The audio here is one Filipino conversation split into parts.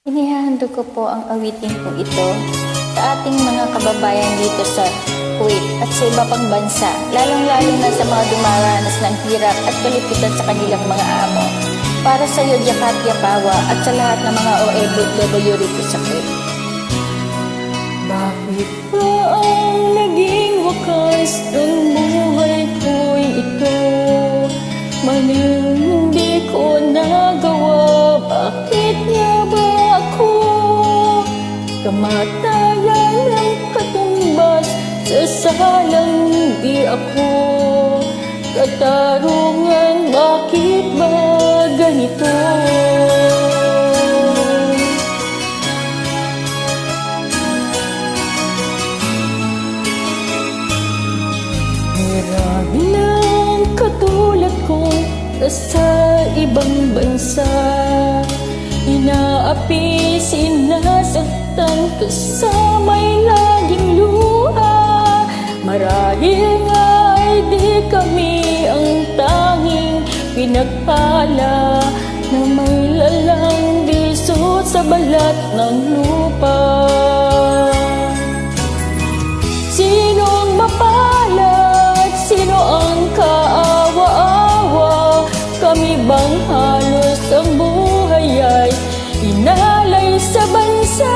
Inihahandog ko po ang awitin ko ito sa ating mga kababayan dito sa Kuwait at sa iba pang bansa, lalong-lalo na sa mga dumaranas ng hirap at kalupitan sa kanilang mga amo. Para sa iyo, Jakatia Pawa, at sa lahat ng mga OFW rito sa Kuwait. Bakit ba ang naging wakas ng buhay ko'y ito? Maling hindi ko nagawa, bakit nga ba ako? Kamatayan ng katumbas, sasalang di ako. Katarungan, bakit ba ganito? Marami ng katulad ko sa ibang bansa, inaapi, sinasaktan, kasama'y laging luha. Marahil nga ay di kami ang tanging pinagpala na may lalang bisot sa balat ng lupa. Sinong mapalad? Sino ang kaawa-awa? Kami bang halos ang buhay ay inalay sa bansa?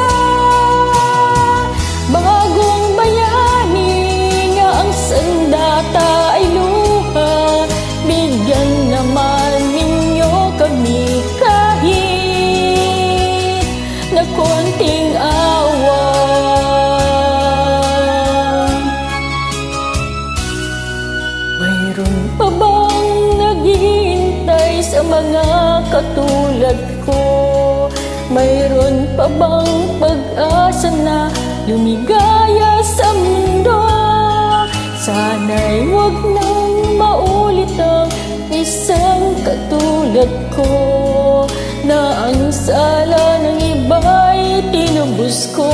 Bagong bayani nga ang sandata ay luha. Bigyan naman ninyo kami kahit na konting awa. Mayroon pa bang naghihintay sa mga katulad ko? Mayroon pa bang pag-asa na lumigaya sa mundo? Sana'y wag nang maulit ang isang katulad ko, na ang sala ng iba'y tinubos ko.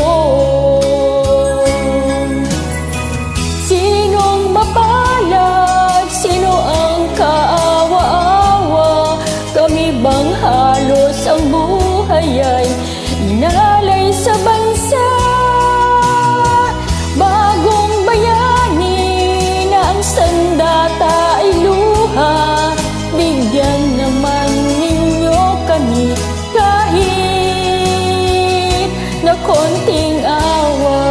Sinong mapalad? Sino ang kaawa-awa? Kami bang halos ang buhay ay inalay sa bansa? Bagong bayani na ang sandata ay luha. Bigyan naman ninyo kami kahit na konting awa.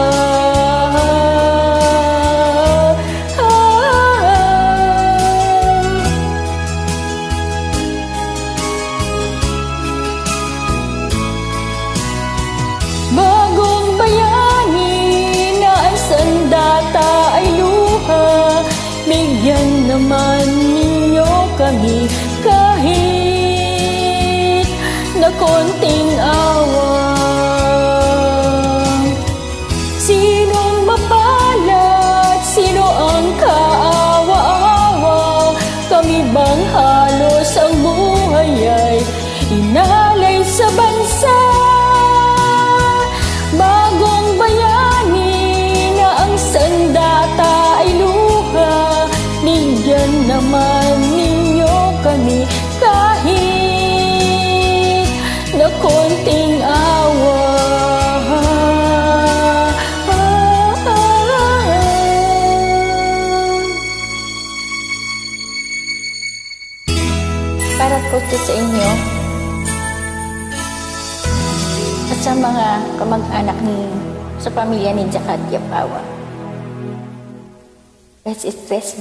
Bagong bayani na ang sandata ay luha. Bigyan naman ninyo kami kahit na konting awa. Sinong mapalad? Sino ang kaawa-awa? Kami bang halos ang buhay ay inalay sa bansa? Bagong bayani na ang sandata ay luha. Bigyan naman ninyo kami kahit na konting awa. Para po ito sa inyo at sa mga kamag-anak sa pamilya ni Jakatia Pawa. Let's express